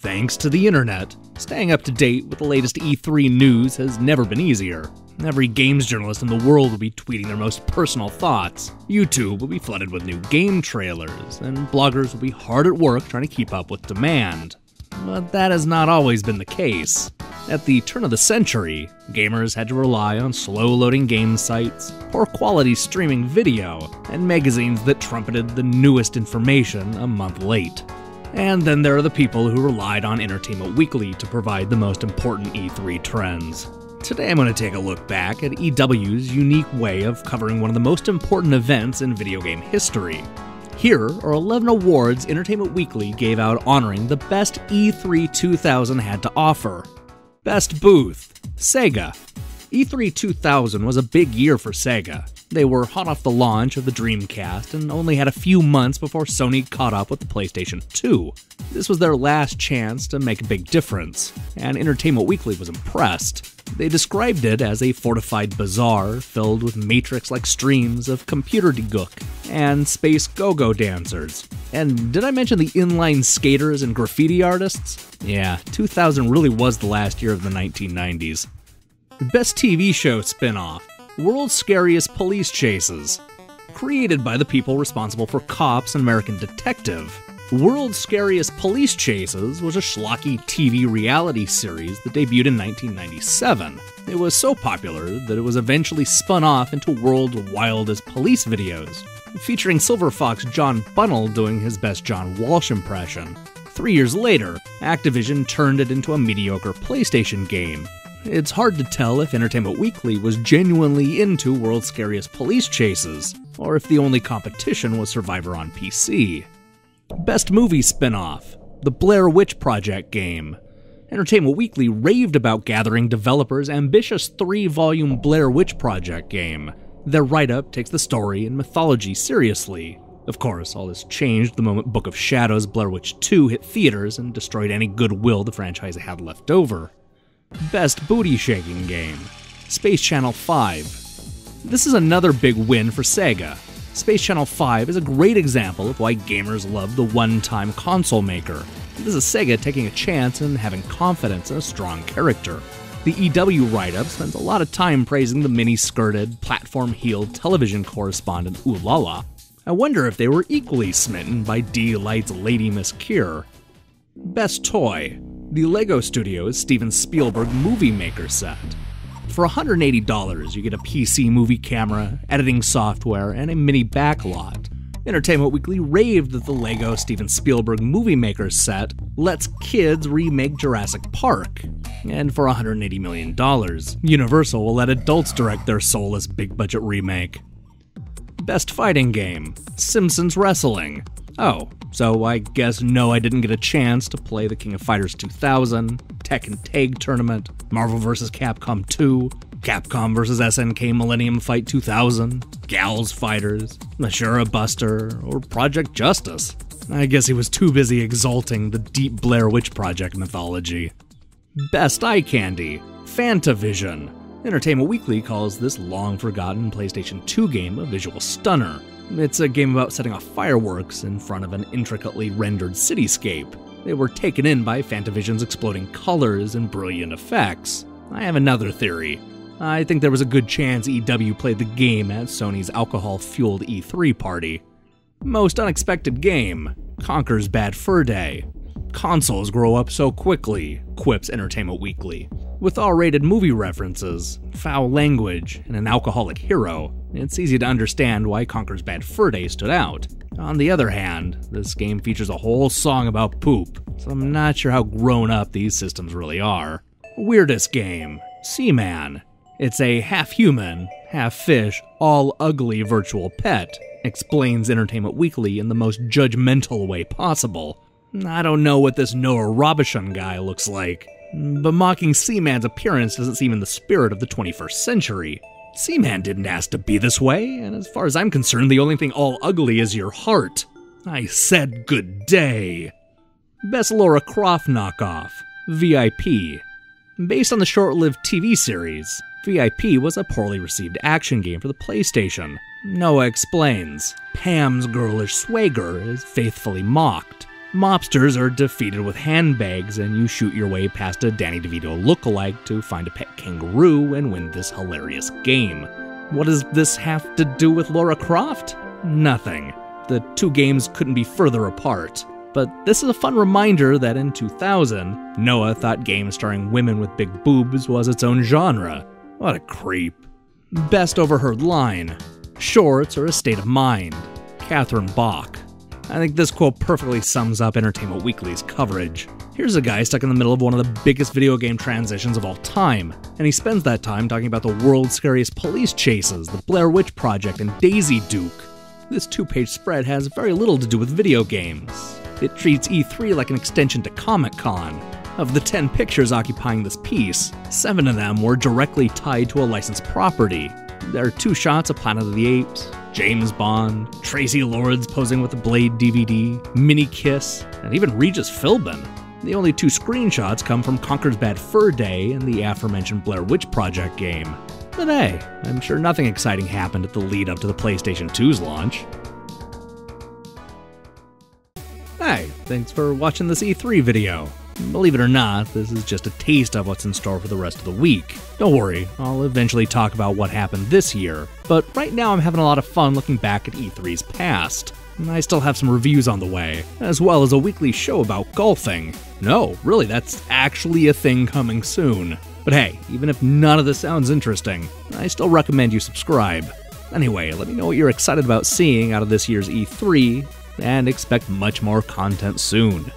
Thanks to the internet, staying up to date with the latest E3 news has never been easier. Every games journalist in the world will be tweeting their most personal thoughts. YouTube will be flooded with new game trailers, and bloggers will be hard at work trying to keep up with demand. But that has not always been the case. At the turn of the century, gamers had to rely on slow-loading game sites, poor-quality streaming video, and magazines that trumpeted the newest information a month late. And then there are the people who relied on Entertainment Weekly to provide the most important E3 trends. Today I'm going to take a look back at EW's unique way of covering one of the most important events in video game history. Here are 11 awards Entertainment Weekly gave out honoring the best E3 2000 had to offer. Best Booth, Sega. E3 2000 was a big year for Sega. They were hot off the launch of the Dreamcast and only had a few months before Sony caught up with the PlayStation 2. This was their last chance to make a big difference, and Entertainment Weekly was impressed. They described it as a fortified bazaar filled with Matrix-like streams of computer degook and space go-go dancers. And did I mention the inline skaters and graffiti artists? Yeah, 2000 really was the last year of the 1990s. Best TV show spin-off. World's Scariest Police Chases. Created by the people responsible for Cops and American Detective, World's Scariest Police Chases was a schlocky TV reality series that debuted in 1997. It was so popular that it was eventually spun off into World's Wildest Police Videos, featuring Silver Fox John Bunnell doing his best John Walsh impression. 3 years later, Activision turned it into a mediocre PlayStation game. It's hard to tell if Entertainment Weekly was genuinely into World's Scariest Police Chases, or if the only competition was Survivor on PC. Best Movie Spin-Off, The Blair Witch Project game. Entertainment Weekly raved about gathering developers' ambitious 3-volume Blair Witch Project game. Their write-up takes the story and mythology seriously. Of course, all this changed the moment Book of Shadows Blair Witch 2 hit theaters and destroyed any goodwill the franchise had left over. Best Booty Shaking Game, Space Channel 5. This is another big win for Sega. Space Channel 5 is a great example of why gamers love the one-time console maker. This is Sega taking a chance and having confidence in a strong character. The EW write-up spends a lot of time praising the mini-skirted, platform-heeled television correspondent Ulala. I wonder if they were equally smitten by D-Light's Lady Miss Kier. Best Toy. The LEGO Studios Steven Spielberg Movie Maker set. For $180, you get a PC movie camera, editing software, and a mini backlot. Entertainment Weekly raved that the LEGO Steven Spielberg Movie Maker set lets kids remake Jurassic Park. And for $180 million, Universal will let adults direct their soulless big-budget remake. Best Fighting Game, Simpsons Wrestling. Oh, so I guess no, I didn't get a chance to play the King of Fighters 2000, Tekken Tag Tournament, Marvel vs. Capcom 2, Capcom vs. SNK Millennium Fight 2000, Gals Fighters, Ashura Buster, or Project Justice. I guess he was too busy exalting the deep Blair Witch Project mythology. Best Eye Candy, Fantavision. Entertainment Weekly calls this long-forgotten PlayStation 2 game a visual stunner. It's a game about setting off fireworks in front of an intricately rendered cityscape. They were taken in by Fantavision's exploding colors and brilliant effects. I have another theory. I think there was a good chance EW played the game at Sony's alcohol-fueled E3 party. Most unexpected game, Conker's Bad Fur Day. Consoles grow up so quickly, quips Entertainment Weekly. With R-rated movie references, foul language, and an alcoholic hero, it's easy to understand why Conker's Bad Fur Day stood out. On the other hand, this game features a whole song about poop, so I'm not sure how grown up these systems really are. Weirdest game, Seaman. It's a half-human, half-fish, all-ugly virtual pet, explains Entertainment Weekly in the most judgmental way possible. I don't know what this Noah Robichon guy looks like, but mocking Seaman's appearance doesn't seem in the spirit of the 21st century. Seaman didn't ask to be this way, and as far as I'm concerned, the only thing all ugly is your heart. I said good day. Best Lara Croft knockoff, VIP. Based on the short-lived TV series, VIP was a poorly received action game for the PlayStation. Noah explains, Pam's girlish swagger is faithfully mocked. Mobsters are defeated with handbags, and you shoot your way past a Danny DeVito lookalike to find a pet kangaroo and win this hilarious game. What does this have to do with Lara Croft? Nothing. The two games couldn't be further apart. But this is a fun reminder that in 2000, Noah thought games starring women with big boobs was its own genre. What a creep. Best overheard line: "Shorts are a state of mind." Catherine Bach. I think this quote perfectly sums up Entertainment Weekly's coverage. Here's a guy stuck in the middle of one of the biggest video game transitions of all time, and he spends that time talking about the world's scariest police chases, the Blair Witch Project, and Daisy Duke. This two-page spread has very little to do with video games. It treats E3 like an extension to Comic-Con. Of the 10 pictures occupying this piece, 7 of them were directly tied to a licensed property. There are 2 shots of Planet of the Apes, James Bond, Tracy Lords posing with the Blade DVD, Mini Kiss, and even Regis Philbin. The only 2 screenshots come from Conker's Bad Fur Day and the aforementioned Blair Witch Project game. But hey, I'm sure nothing exciting happened at the lead up to the PlayStation 2's launch. Hey, thanks for watching this E3 video. Believe it or not, this is just a taste of what's in store for the rest of the week. Don't worry, I'll eventually talk about what happened this year, but right now I'm having a lot of fun looking back at E3's past. I still have some reviews on the way, as well as a weekly show about golfing. No, really, that's actually a thing coming soon. But hey, even if none of this sounds interesting, I still recommend you subscribe. Anyway, let me know what you're excited about seeing out of this year's E3, and expect much more content soon.